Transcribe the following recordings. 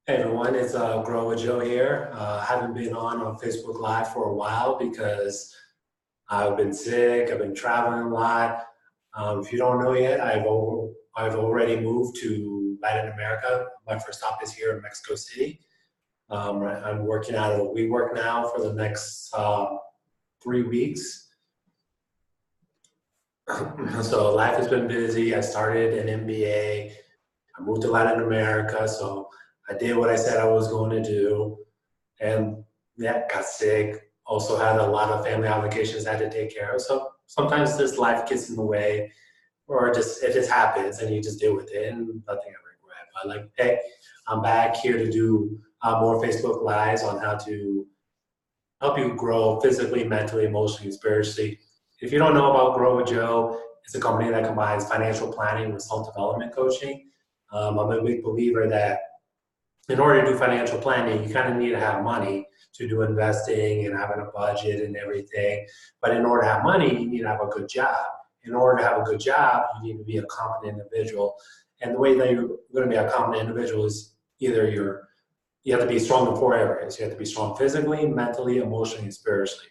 Hey everyone, it's Grow with Joe here. Haven't been on Facebook Live for a while because I've been sick. I've been traveling a lot. If you don't know yet, I've already moved to Latin America. My first stop is here in Mexico City. I'm working out of a WeWork now for the next 3 weeks. So life has been busy. I started an MBA. I moved to Latin America, so I did what I said I was going to do. And yeah, got sick. Also had a lot of family obligations I had to take care of. So sometimes this life gets in the way, or just it just happens, and you just deal with it, and nothing I regret. But like, hey, I'm back here to do more Facebook lives on how to help you grow physically, mentally, emotionally, and spiritually. If you don't know about Grow with Joe, it's a company that combines financial planning with self development coaching. I'm a big believer that in order to do financial planning, you kind of need to have money to do investing and having a budget and everything. But in order to have money, you need to have a good job. In order to have a good job, you need to be a competent individual. And the way that you're going to be a competent individual is either you have to be strong in four areas. You have to be strong physically, mentally, emotionally, and spiritually.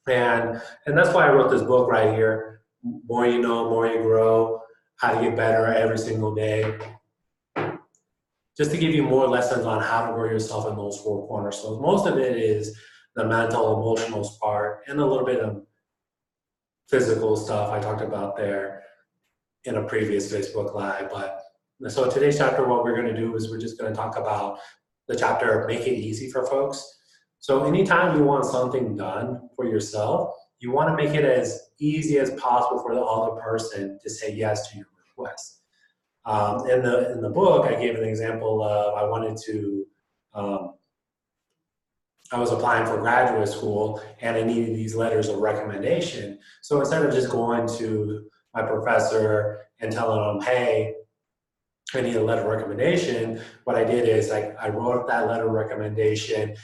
And that's why I wrote this book right here. More you know, more you grow. How to get better every single day, just to give you more lessons on how to grow yourself in those four cornerstones. Most of it is the mental, emotional part, and a little bit of physical stuff I talked about there in a previous Facebook Live. But so today's chapter, what we're going to do is we're just going to talk about the chapter Make It Easy for Folks. So anytime you want something done for yourself, you want to make it as easy as possible for the other person to say yes to your request. In the book, I gave an example of um, I was applying for graduate school and I needed these letters of recommendation. So instead of just going to my professor and telling them, hey, I need a letter of recommendation, what I did is I wrote up that letter of recommendation,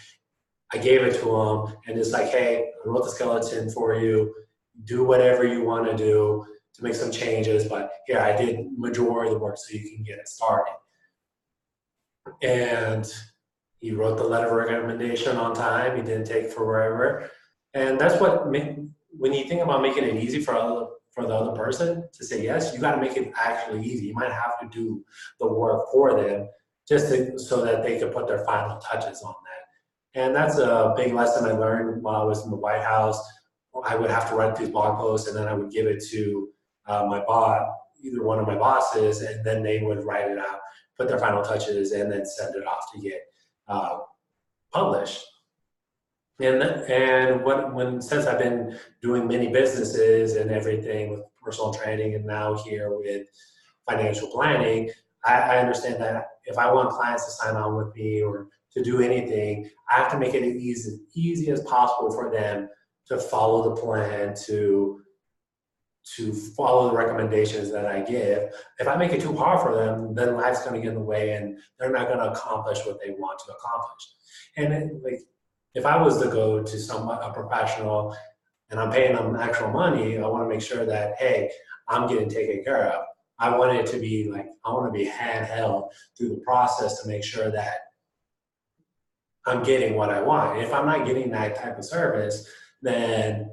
I gave it to them, and it's like, hey, I wrote the skeleton for you, do whatever you want to do to make some changes, but here I did majority of the work so you can get it started. And he wrote the letter of recommendation on time. He didn't take forever, and that's when you think about making it easy for the other person to say yes, you got to make it actually easy. You might have to do the work for them so that they can put their final touches on that. And that's a big lesson I learned while I was in the White House. I would have to write these blog posts, and then I would give it to my boss, either one of my bosses, and then they would write it out, put their final touches, and then send it off to get uh, published. And when since I've been doing many businesses and everything with personal training, and now here with financial planning, I understand that if I want clients to sign on with me or to do anything, I have to make it as easy as possible for them to follow the plan, to follow the recommendations that I give. If I make it too hard for them, then life's going to get in the way and they're not going to accomplish what they want to accomplish. And if I was to go to a professional and I'm paying them actual money, I want to make sure that, hey, I'm getting taken care of. I want it to be I want to be handheld through the process to make sure that I'm getting what I want. And if I'm not getting that type of service, then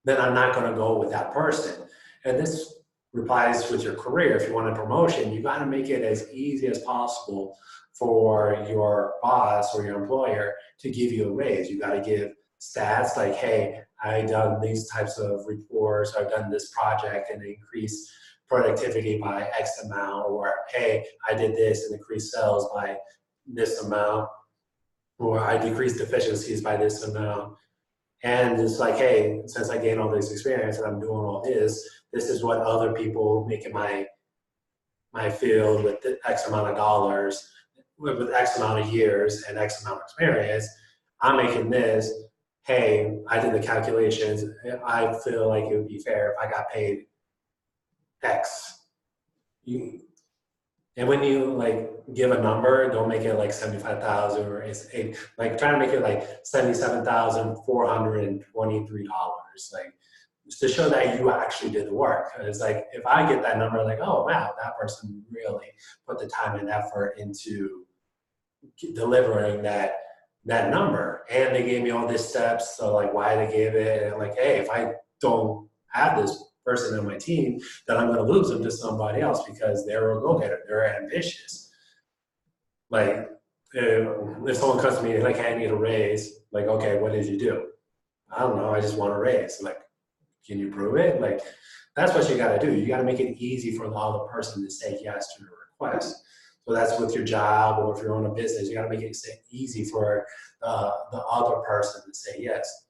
I'm not going to go with that person. And this applies with your career. If you want a promotion, you got to make it as easy as possible for your boss or your employer to give you a raise. You got to give stats like, hey, I've done these types of reports, I've done this project and increased productivity by X amount, or hey, I did this and increased sales by this amount, or I decreased deficiencies by this amount. And it's like, hey, since I gained all this experience and I'm doing all this is what other people making my field with X amount of dollars, with X amount of years and X amount of experience, I'm making this. Hey, I did the calculations. I feel like it would be fair if I got paid X. And when you give a number, don't make it like 75,000 or it's eight, like try to make it like $77,423. to show that you actually did the work. It's like, if I get that number, like, oh, wow, that person really put the time and effort into delivering that number, and they gave me all these steps, so like why they gave it, and like, hey, if I don't have this person on my team, then I'm going to lose them to somebody else because they're a go-getter, they're ambitious. Like, if someone comes to me like, hey, I need a raise, like, okay, what did you do? I don't know, I just want a raise. Like, can you prove it? Like, that's what you got to do. You got to make it easy for the other person to say yes to your request. So that's with your job, or if you're on a business, you got to make it easy for the other person to say yes.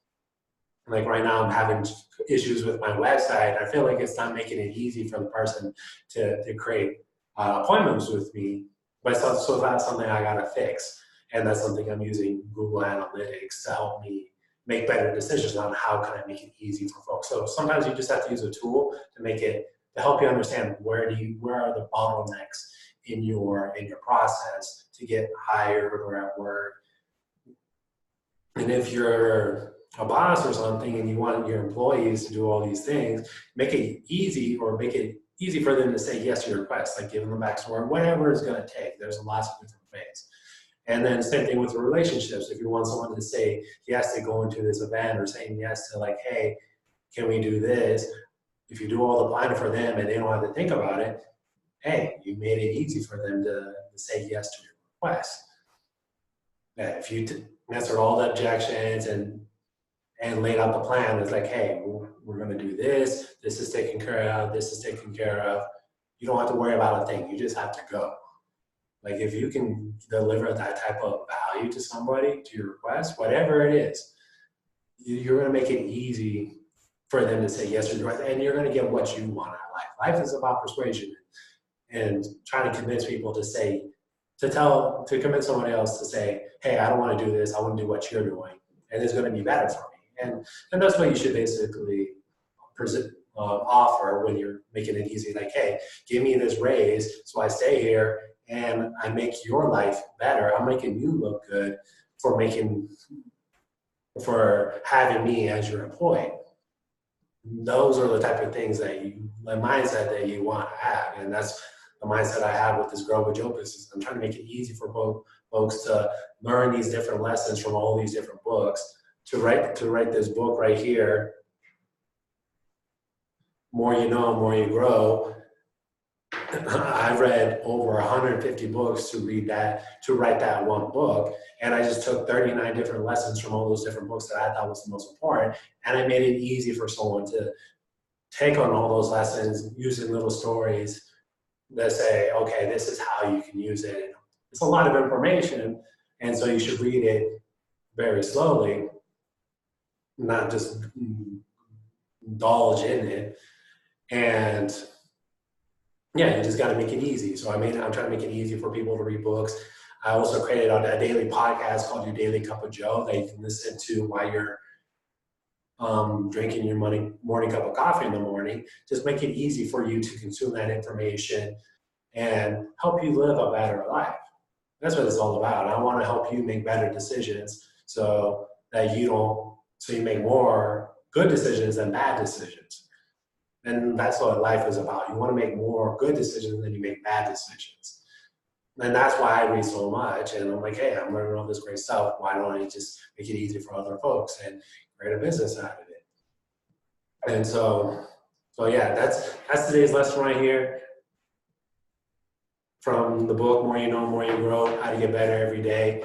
Like right now, I'm having issues with my website. I feel like it's not making it easy for the person to create appointments with me. But so that's something I got to fix. And that's something I'm using Google Analytics to help me make better decisions on how can I make it easy for folks. So sometimes you just have to use a tool to help you understand where are the bottlenecks in your process to get hired or at work. And if you're a boss or something and you want your employees to do all these things, make it easy for them to say yes to your request, like giving them back to work, whatever it's going to take. There's lots of different ways. And then same thing with relationships. If you want someone to say yes to going to this event, or saying yes to like, hey, can we do this? If you do all the planning for them and they don't have to think about it, hey, you made it easy for them to say yes to your request. If you answered all the objections and laid out the plan, it's like, hey, we're going to do this. This is taken care of. This is taken care of. You don't have to worry about a thing. You just have to go. Like, if you can deliver that type of value to somebody, to your request, whatever it is, you're going to make it easy for them to say yes to your request, and you're going to get what you want out of life. Life is about persuasion and trying to convince people to convince somebody else to say, hey, I don't want to do this. I want to do what you're doing, and it's going to be better for me. And that's what you should basically offer when you're making it easy. Like, hey, give me this raise so I stay here and I make your life better. I'm making you look good for having me as your employee. Those are the type of things the mindset that you want to have. And that's the mindset I have with this Grow with Joe business. I'm trying to make it easy for both folks to learn these different lessons from all these different books, to write this book right here, More You Know, More You Grow. I read over 150 books to write that one book. And I just took 39 different lessons from all those different books that I thought was the most important. And I made it easy for someone to take on all those lessons using little stories that say, okay, this is how you can use it. It's a lot of information. And so you should read it very slowly, not just indulge in it. And yeah, you just got to make it easy. So I'm trying to make it easy for people to read books. I also created a daily podcast called Your Daily Cup of Joe that you can listen to while you're drinking your morning cup of coffee in the morning. Just make it easy for you to consume that information and help you live a better life. That's what it's all about. I want to help you make better decisions so you make more good decisions than bad decisions. And that's what life is about. You want to make more good decisions than you make bad decisions. And that's why I read so much. And I'm like, hey, I'm learning all this great stuff. Why don't I just make it easy for other folks and create a business out of it? And so yeah, that's today's lesson right here from the book, More You Know, More You Grow, How to Get Better Every Day.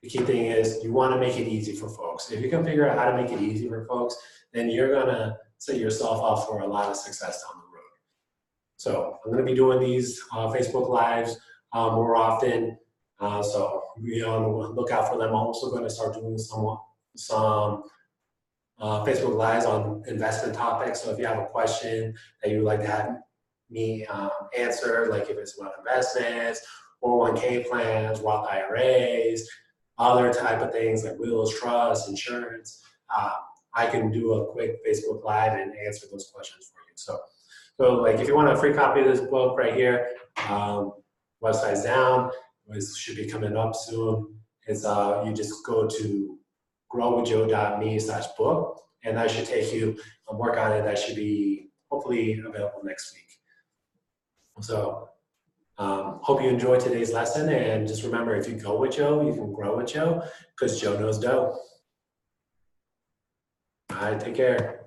The key thing is you want to make it easy for folks. If you can figure out how to make it easy for folks, then you're going to set yourself up for a lot of success down the road. So I'm going to be doing these Facebook Lives more often. So be on the lookout for them. I'm also going to start doing some Facebook Lives on investment topics. So if you have a question that you would like to have me answer, like if it's about investments, 401k plans, Roth IRAs, other type of things like wills, trusts, insurance, I can do a quick Facebook Live and answer those questions for you. So like if you want a free copy of this book right here, website's down. It should be coming up soon. It's you just go to growwithjoe.me/book and that should take you a work on it that should be hopefully available next week. So hope you enjoyed today's lesson, and just remember, if you go with Joe, you can grow with Joe, because Joe knows dough. All right, take care.